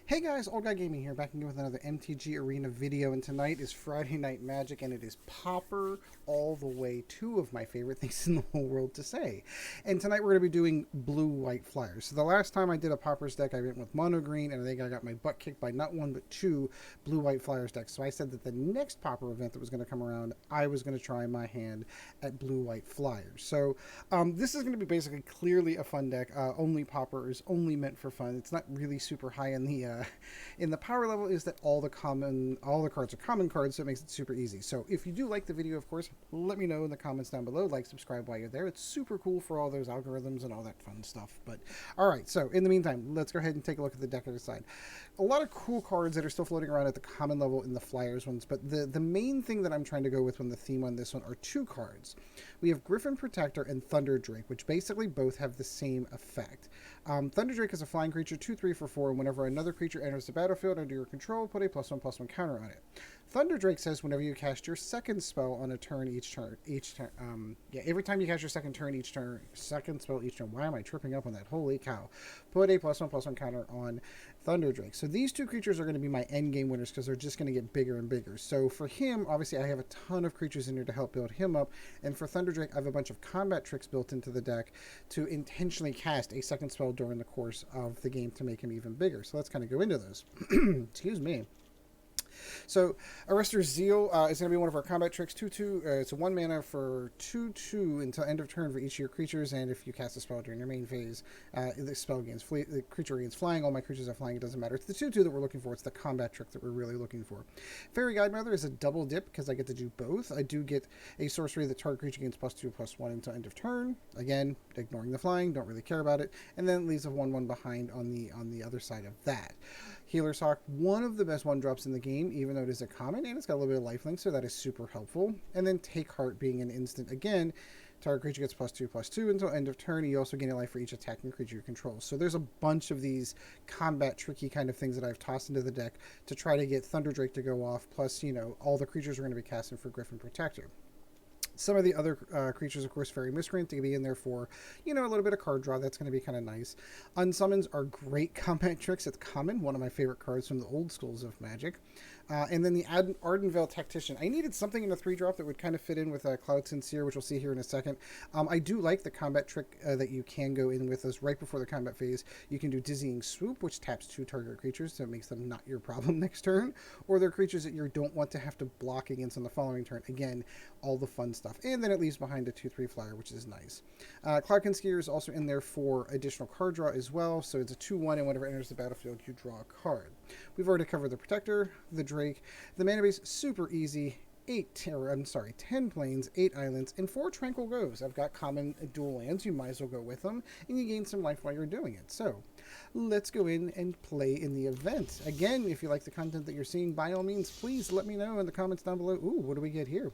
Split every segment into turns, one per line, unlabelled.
Hey guys, Old Guy Gaming here, back again with another MTG Arena video, and tonight is Friday Night Magic, and it is Pauper all the way, two of my favorite things in the whole world to say. And tonight we're going to be doing blue-white flyers. So the last time I did a Pauper's deck, I went with mono green, and I think I got my butt kicked by not one but two blue-white flyers decks. So I said that the next Pauper event that was going to come around, I was going to try my hand at blue-white flyers. So this is going to be basically clearly a fun deck. Only Pauper is only meant for fun. It's not really super high in the power level. Is that all the cards are common cards, so it makes it super easy. So if you do like the video, of course, let me know in the comments down below. Like, subscribe while you're there. It's super cool for all those algorithms and all that fun stuff. But all right, so in the meantime, let's go ahead and take a look at the deck other side. A lot of cool cards that are still floating around at the common level in the Flyers ones, but the main thing that I'm trying to go with when the theme on this one are two cards. We have Griffin Protector and Thunder Drake, which basically both have the same effect. Thunder Drake is a flying creature, 2/3 for 4, and whenever another creature enters the battlefield under your control, put a +1/+1 counter on it. Thunder Drake says whenever you cast your second spell on a turn every time you cast your second spell each turn. Why am I tripping up on that? Holy cow. Put a +1/+1 counter on Thunder Drake. So these two creatures are going to be my end game winners because they're just going to get bigger and bigger. So for him, obviously I have a ton of creatures in here to help build him up, and for Thunder Drake, I have a bunch of combat tricks built into the deck to intentionally cast a second spell during the course of the game to make him even bigger. So let's kind of go into those. Excuse me. So, Arrester's Zeal is going to be one of our combat tricks. 2/2. It's a 1 mana for 2/2 until end of turn for each of your creatures, and if you cast a spell during your main phase, the creature gains flying. All my creatures are flying, it doesn't matter. It's the 2/2 that we're looking for. It's the combat trick that we're really looking for. Fairy Godmother is a double dip because I get to do both. I do get a sorcery that target creature gains +2/+1 until end of turn. Again, ignoring the flying, don't really care about it. And then it leaves a 1/1 behind on the other side of that. Healer's Hawk, one of the best 1-drops in the game, even though it is a common, and it's got a little bit of lifelink, so that is super helpful. And then Take Heart being an instant again. Target creature gets +2/+2 until end of turn. You also gain a life for each attacking creature you control. So there's a bunch of these combat tricky kind of things that I've tossed into the deck to try to get Thunder Drake to go off, plus, all the creatures are going to be casting for Griffin Protector. Some of the other creatures, of course, Fairy Miscreant to be in there for, a little bit of card draw. That's going to be kind of nice. Unsummons are great combat tricks. It's common, one of my favorite cards from the old schools of Magic. And then the Ardenvale Tactician. I needed something in a 3-drop that would kind of fit in with Cloud Sincere, which we'll see here in a second. I do like the combat trick that you can go in with us right before the combat phase. You can do Dizzying Swoop, which taps 2 target creatures, so it makes them not your problem next turn. Or they're creatures that you don't want to have to block against on the following turn. Again, all the fun stuff. And then it leaves behind a 2/3 flyer, which is nice. Cloud Conskier is also in there for additional card draw as well. So it's a 2/1, and whenever it enters the battlefield, you draw a card. We've already covered the Protector, the Drake. The mana base, super easy. 10 plains, 8 islands, and 4 tranquil groves. I've got common dual lands. You might as well go with them, and you gain some life while you're doing it. So let's go in and play in the event. Again, if you like the content that you're seeing, by all means, please let me know in the comments down below. Ooh, what do we get here?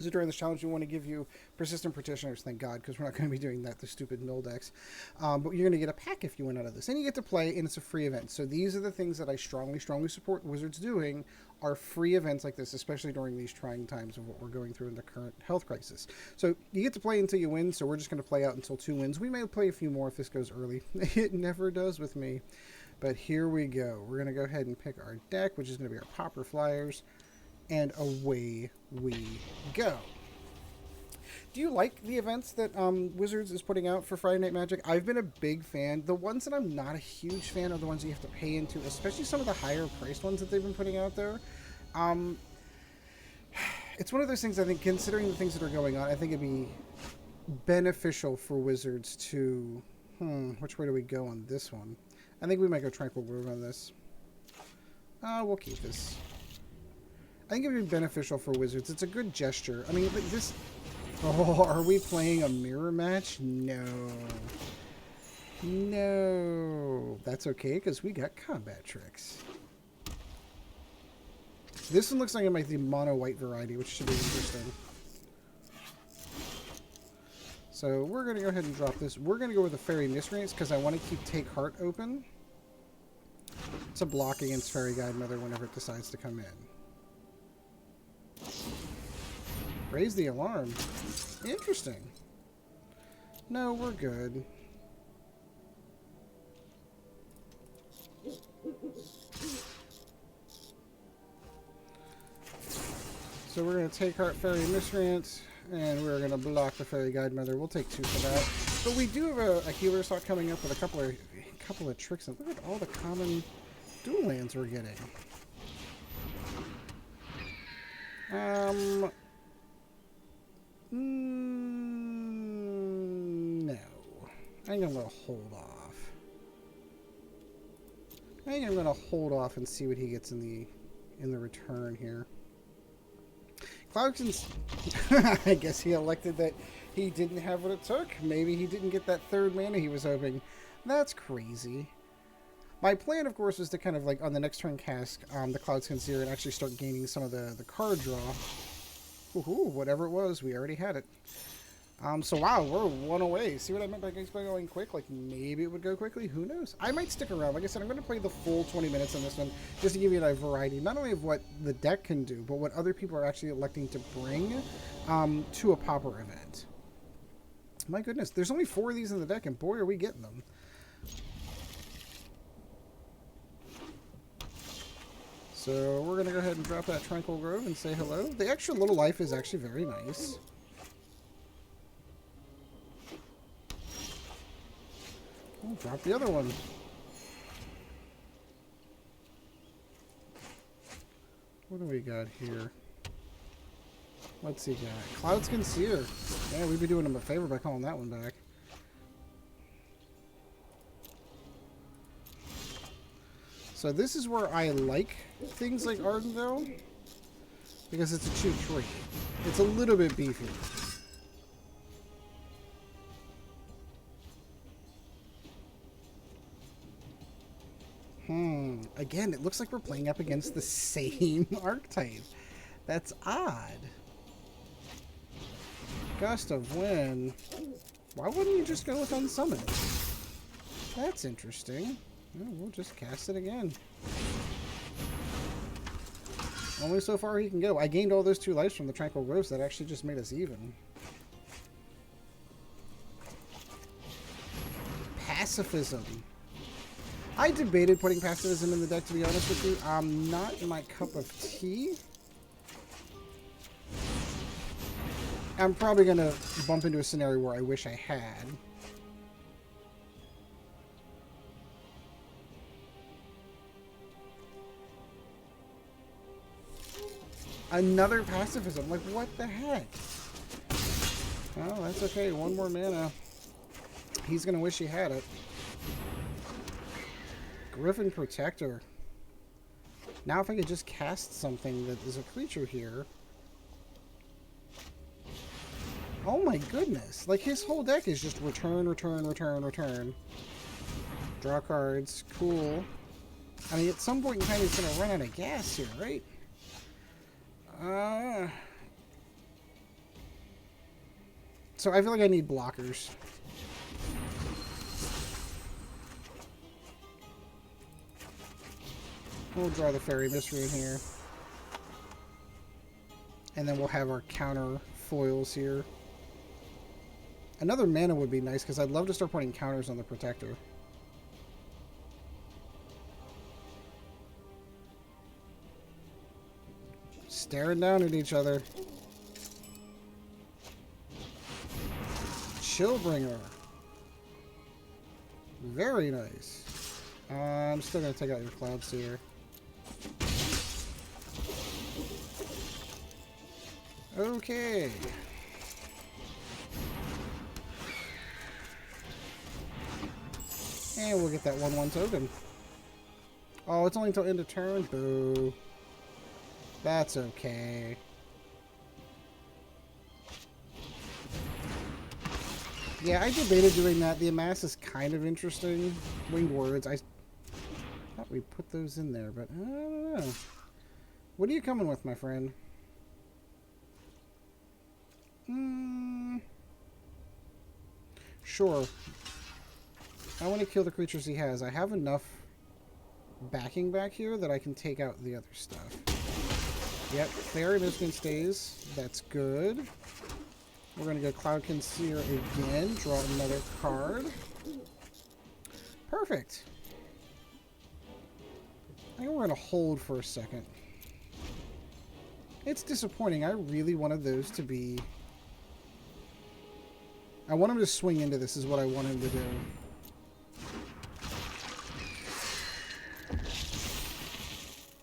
So during this challenge, we want to give you Persistent Petitioners, thank God, because we're not going to be doing that, the stupid mill decks. But you're going to get a pack if you win out of this. And you get to play, and it's a free event. So these are the things that I strongly, strongly support Wizards doing, are free events like this, especially during these trying times of what we're going through in the current health crisis. So you get to play until you win, so we're just going to play out until 2 wins. We may play a few more if this goes early. It never does with me. But here we go. We're going to go ahead and pick our deck, which is going to be our Pauper Flyers. And away we go. Do you like the events that Wizards is putting out for Friday Night Magic? I've been a big fan. The ones that I'm not a huge fan are the ones you have to pay into, especially some of the higher priced ones that they've been putting out there. It's one of those things, I think, considering the things that are going on, I think it'd be beneficial for Wizards to... which way do we go on this one? I think we might go Tranquil Grove on this. We'll keep this. I think it would be beneficial for Wizards. It's a good gesture. I mean, this... Oh, are we playing a mirror match? No. No. That's okay, because we got combat tricks. This one looks like it might be mono-white variety, which should be interesting. So we're going to go ahead and drop this. We're going to go with the Fairy Miscreants, because I want to keep Take Heart open to block against Fairy Godmother whenever it decides to come in. Raise the alarm. Interesting. No, we're good. So we're going to take our Fairy Miscreant, and we're going to block the Fairy Guidemother. We'll take 2 for that. But we do have a healer slot coming up with a couple of tricks. And look at all the common dual lands we're getting. No. I think I'm going to hold off. I think I'm going to hold off and see what he gets in the return here. Cloudkin's... I guess he elected that he didn't have what it took. Maybe he didn't get that 3rd mana he was hoping. That's crazy. My plan, of course, was to kind of like on the next turn cast the Cloud's Concealer and actually start gaining some of the card draw. Woohoo, whatever it was, we already had it. So wow, we're 1 away. See what I meant by going quick? Like maybe it would go quickly, who knows? I might stick around. Like I said, I'm going to play the full 20 minutes on this one just to give you a variety, not only of what the deck can do, but what other people are actually electing to bring to a Pauper event. My goodness, there's only 4 of these in the deck, and boy, are we getting them. So we're going to go ahead and drop that Tranquil Grove and say hello. The extra little life is actually very nice. We'll drop the other one. What do we got here? What's he got? Cloud's Concealer. Yeah, we'd be doing him a favor by calling that one back. So this is where I like things like Ardenvale, because it's a cheap tree. It's a little bit beefier. Again, it looks like we're playing up against the same archetype. That's odd. Gust of Wind. Why wouldn't you just go with Unsummon? That's interesting. Well, we'll just cast it again. Only so far he can go. I gained all those 2 lives from the Tranquil Groves. That actually just made us even. Pacifism. I debated putting Pacifism in the deck, to be honest with you. Not my cup of tea. I'm probably going to bump into a scenario where I wish I had. Another Pacifism. Like, what the heck? Well, that's okay. 1 more mana. He's going to wish he had it. Griffin Protector. Now if I could just cast something that is a creature here. Oh my goodness. Like his whole deck is just return, return, return, return. Draw cards. Cool. I mean, at some point in time he's going to run out of gas here, right? So I feel like I need blockers. We'll draw the Fairy Mystery in here. And then we'll have our counter foils here. Another mana would be nice, because I'd love to start putting counters on the Protector. Staring down at each other. Chillbringer. Very nice. I'm still going to take out your Cloudseer. Okay. And we'll get that 1/1 token. Oh, it's only until end of turn? Boo. That's okay. Yeah, I debated doing that. The Amass is kind of interesting. Winged Words. I thought we put those in there, but I don't know. What are you coming with, my friend? Sure. I want to kill the creatures he has. I have enough backing back here that I can take out the other stuff. Yep, Fairy Miscreant stays. That's good. We're going to go Cloud Concealer again. Draw another card. Perfect. I think we're going to hold for a second. It's disappointing. I really wanted those to be... I want him to swing into this is what I want him to do.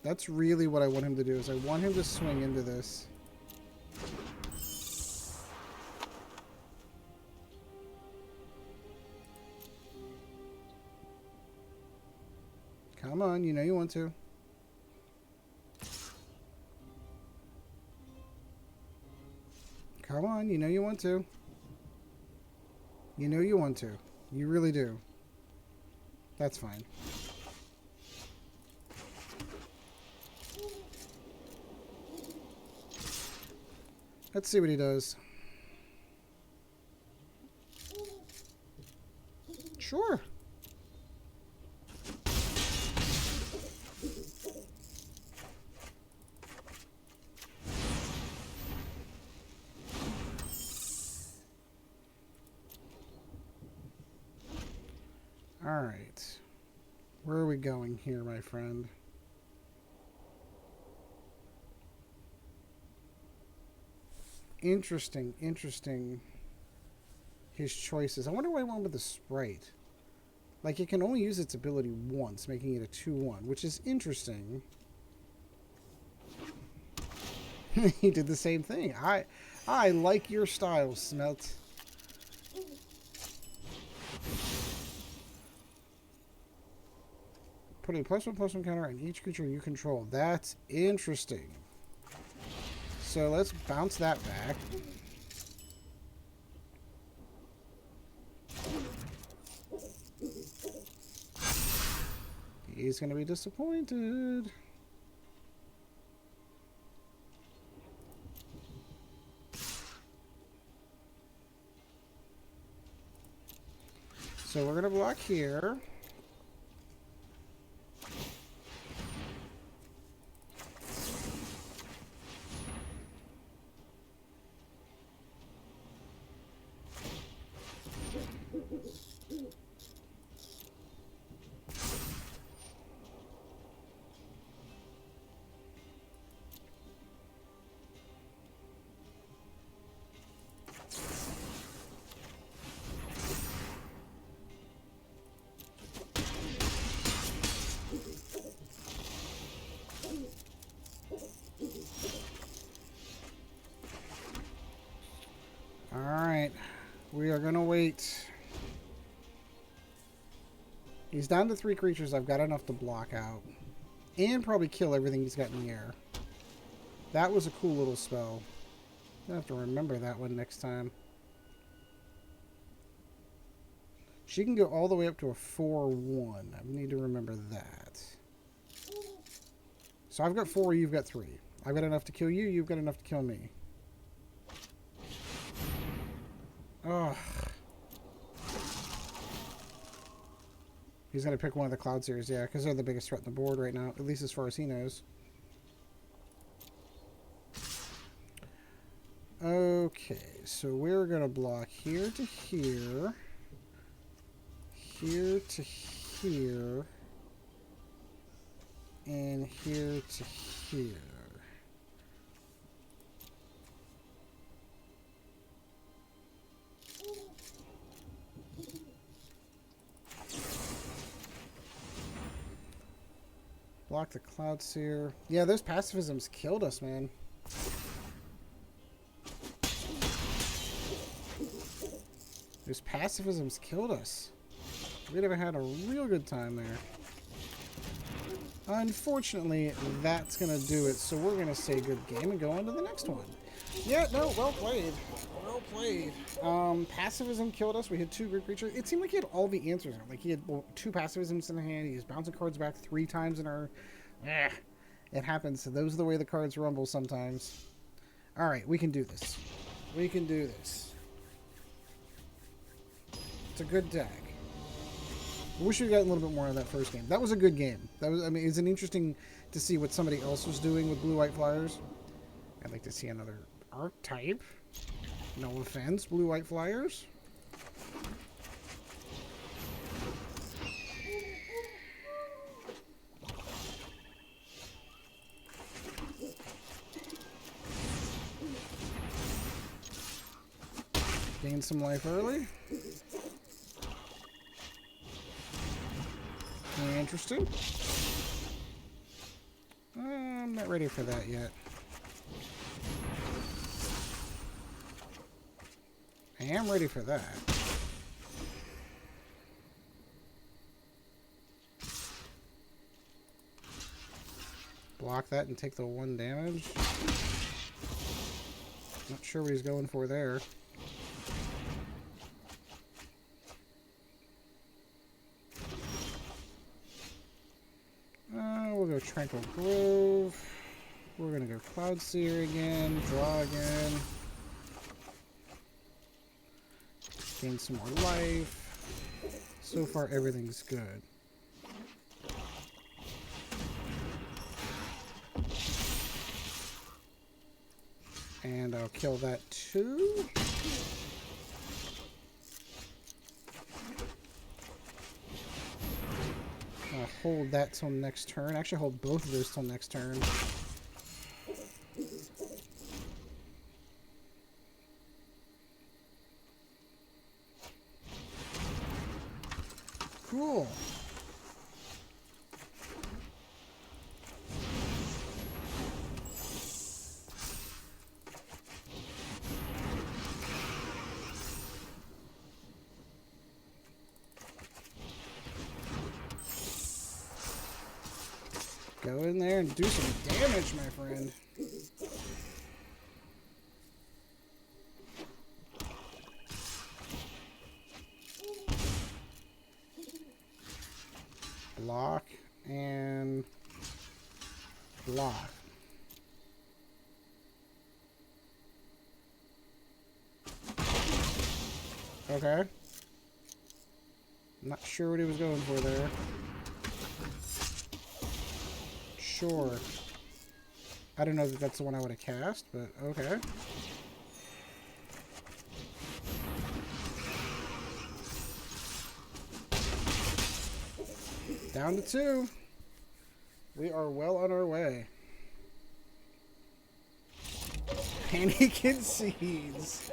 That's really what I want him to do, is I want him to swing into this. Come on, you know you want to. Come on, you know you want to. You know you want to. You really do. That's fine. Let's see what he does. Sure. All right. Where are we going here, my friend? Interesting, interesting. His choices. I wonder why I went with the Sprite. Like, it can only use its ability once, making it a 2-1, which is interesting. He did the same thing. I like your style, Smelt. Put a +1/+1 counter on each creature you control. That's interesting. So let's bounce that back. He's going to be disappointed. So we're going to block here. Alright, we are gonna wait. He's down to 3 creatures. I've got enough to block out. And probably kill everything he's got in the air. That was a cool little spell. I have to remember that one next time. She can go all the way up to a 4/1. I need to remember that. So I've got 4, you've got 3. I've got enough to kill you, you've got enough to kill me. Ugh. He's going to pick one of the Cloud Series, yeah, because they're the biggest threat on the board right now, at least as far as he knows. Okay, so we're going to block here to here, here to here, and here to here. Block the Cloud Seer. Yeah, those pacifisms killed us, man. Those pacifisms killed us. We'd have had a real good time there. Unfortunately, that's going to do it. So we're going to say good game and go on to the next one. Yeah, no, well played. Well played. Pacifism killed us. We had 2 good creatures. It seemed like he had all the answers. Like he had 2 pacifisms in the hand. He was bouncing cards back 3 times in our... It happens. Those are the way the cards rumble sometimes. Alright, we can do this. We can do this. It's a good deck. I wish we got a little bit more of that first game. That was a good game. That was, I mean, it's an interesting to see what somebody else was doing with blue-white flyers. I'd like to see another archetype. No offense, blue-white flyers. Gain some life early. Interesting. I'm not ready for that yet. I am ready for that. Block that and take the 1 damage. Not sure what he's going for there. We'll go Tranquil Grove. We're gonna go Cloudseer again. Draw again. Gain some more life. So far, everything's good. And I'll kill that too. I'll hold that till next turn. Actually, hold both of those till next turn. Cool. Go in there and do some damage, my friend. Block and block. Okay. Not sure what he was going for there. Sure. I don't know that that's the one I would have cast, but okay. Down to 2. We are well on our way. Panic Seeds.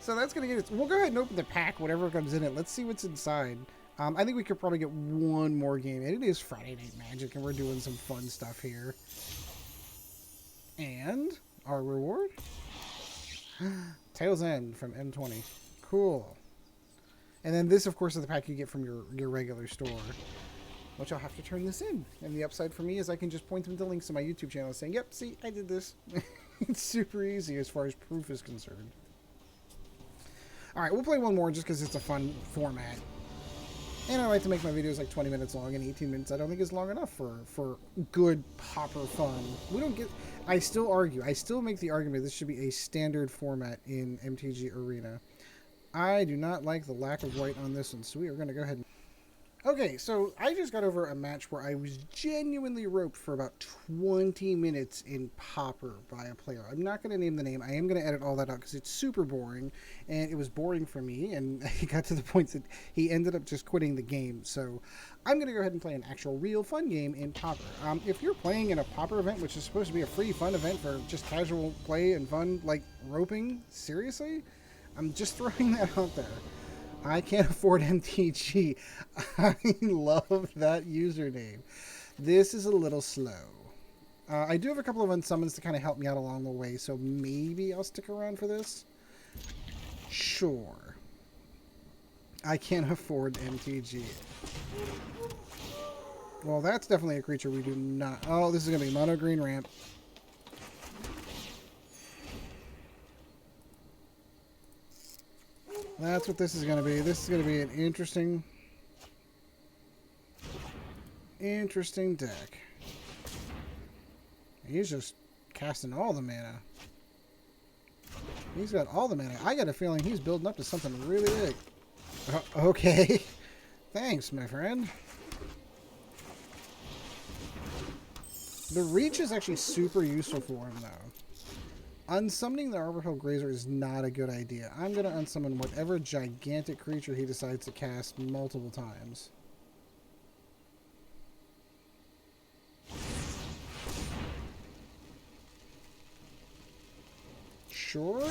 So that's going to get it. We'll go ahead and open the pack, whatever comes in it. Let's see what's inside. I think we could probably get one more game. And it is Friday Night Magic, and we're doing some fun stuff here. And our reward? Tail's End from M20. Cool. And then this, of course, is the pack you get from your regular store. Which I'll have to turn this in. And the upside for me is I can just point them to links to my YouTube channel saying, yep, see, I did this. It's super easy as far as proof is concerned. Alright, we'll play one more just because it's a fun format. And I like to make my videos like 20 minutes long, and 18 minutes I don't think is long enough for good Pauper fun. We don't get... I still argue. I still make the argument this should be a standard format in MTG Arena. I do not like the lack of white on this one, so we are going to go ahead and... Okay, so I just got over a match where I was genuinely roped for about 20 minutes in Pauper by a player. I'm not going to name the name. I am going to edit all that out because it's super boring, and it was boring for me, and it got to the point that he ended up just quitting the game. So I'm going to go ahead and play an actual real fun game in Pauper. If you're playing in a Pauper event, which is supposed to be a free fun event for just casual play and fun, like roping, seriously? I'm just throwing that out there. I can't afford MTG. I love that username. This is a little slow. I do have a couple of unsummons to kind of help me out along the way, so maybe I'll stick around for this. Sure. I can't afford MTG. Well, that's definitely a creature we do not... Oh, this is going to be mono green ramp. That's what this is going to be. This is going to be an interesting deck. He's just casting all the mana. He's got all the mana. I got a feeling he's building up to something really big. Okay. Thanks, my friend. The reach is actually super useful for him, though. Unsummoning the Arbor Grazer is not a good idea. I'm going to unsummon whatever gigantic creature he decides to cast multiple times. Sure.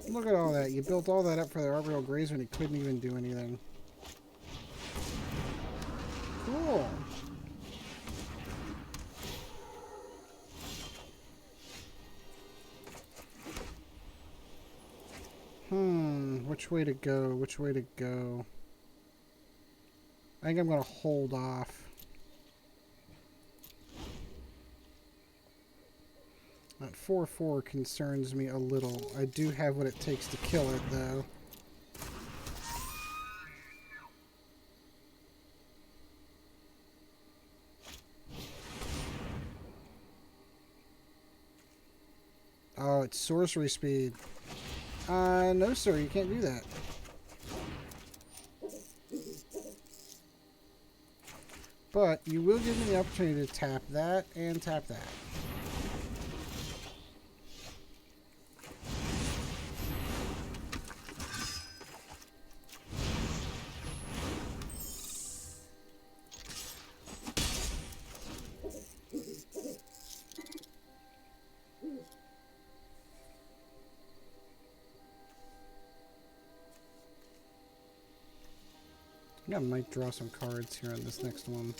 Look at all that. You built all that up for the Arboreal Grazer and he couldn't even do anything. Cool. Which way to go? Which way to go? I think I'm going to hold off. That 4/4 concerns me a little. I do have what it takes to kill it, though. Oh, it's sorcery speed. No, sir, you can't do that. But you will give me the opportunity to tap that and tap that. I might draw some cards here on this next one.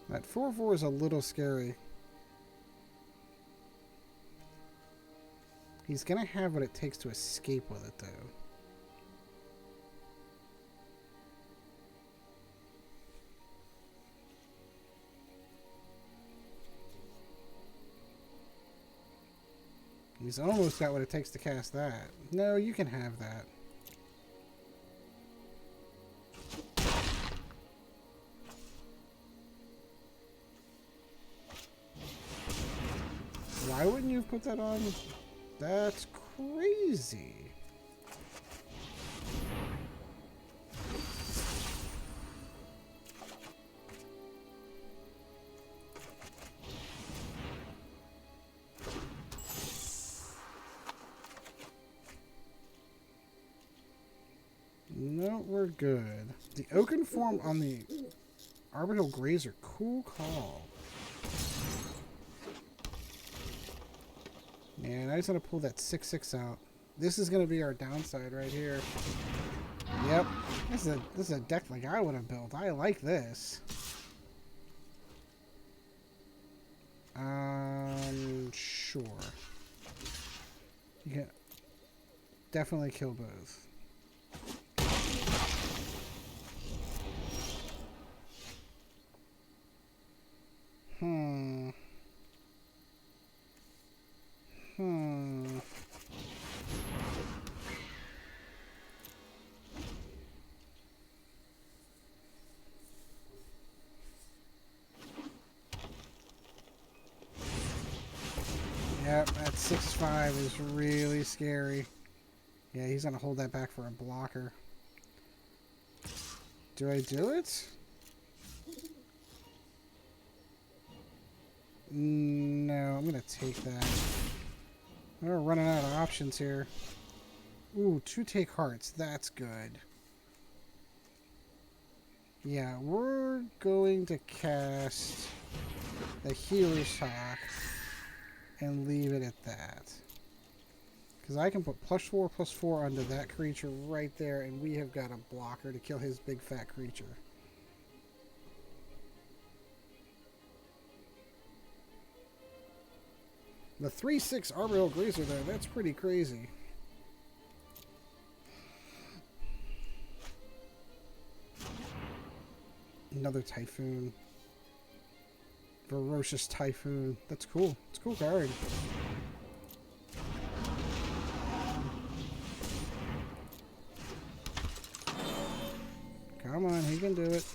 That 4/4 is a little scary. He's gonna have what it takes to escape with it, though. He's almost got what it takes to cast that. No, you can have that. Why wouldn't you put that on? That's crazy. No, we're good. The Oaken form on the Arboreal Grazer, cool call. And I just want to pull that 6/6 out. This is going to be our downside right here. Yep. This is a deck like I would have built. I like this. Sure. You can definitely kill both. Yep, that 6/5 is really scary. Yeah, he's gonna hold that back for a blocker. Do I do it? No, I'm gonna take that. We're running out of options here. Ooh, 2 take hearts. That's good. Yeah, we're going to cast the Healer's Hawk and leave it at that. Because I can put +4/+4 onto that creature right there, and we have got a blocker to kill his big fat creature. The 3/6 Arboreal Grazer there, that's pretty crazy. Another Typhoon. Ferocious Typhoon. That's cool. It's a cool card. Come on, he can do it.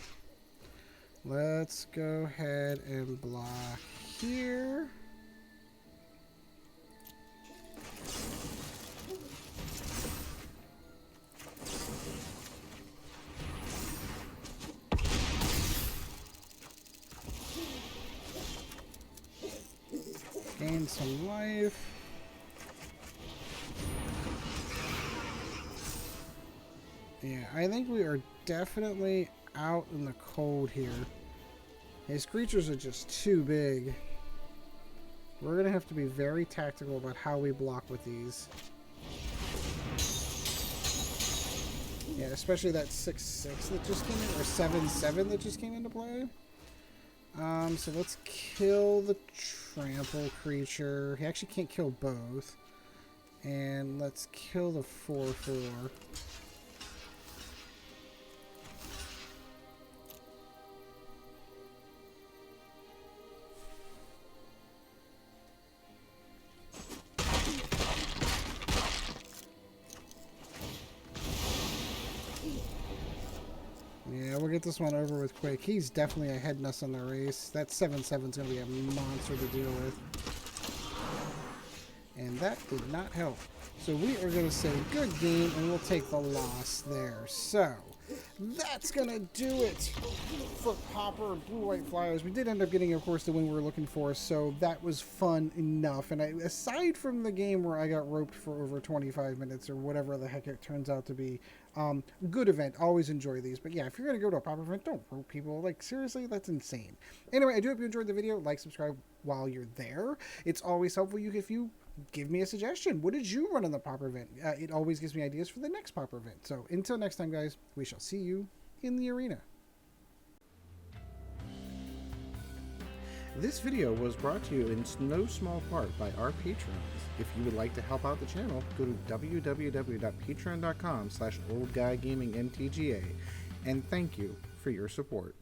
Let's go ahead and block here. Gain some life. Yeah, I think we are definitely out in the cold here. His creatures are just too big. We're going to have to be very tactical about how we block with these. Yeah, especially that 6/6 that just came in, or 7/7 that just came into play. So let's kill the trample creature. He actually can't kill both. And let's kill the 4/4. Yeah, we'll get this one over with quick. He's definitely ahead of us in the race. That 7/7's going to be a monster to deal with. And that did not help. So we are going to say good game, and we'll take the loss there. So that's going to do it for Pauper and Blue White Flyers. We did end up getting, of course, the win we were looking for, so that was fun enough. And aside from the game where I got roped for over 25 minutes or whatever the heck it turns out to be, good event. Always enjoy these. But yeah, if you're going to go to a Pauper event, don't rope people. Like, seriously, that's insane. Anyway, I do hope you enjoyed the video. Like, subscribe while you're there. It's always helpful if you give me a suggestion. What did you run in the Pauper event? It always gives me ideas for the next Pauper event. So until next time, guys, we shall see you in the arena. This video was brought to you in no small part by our patrons. If you would like to help out the channel, go to www.patreon.com/oldguygamingmtga, and thank you for your support.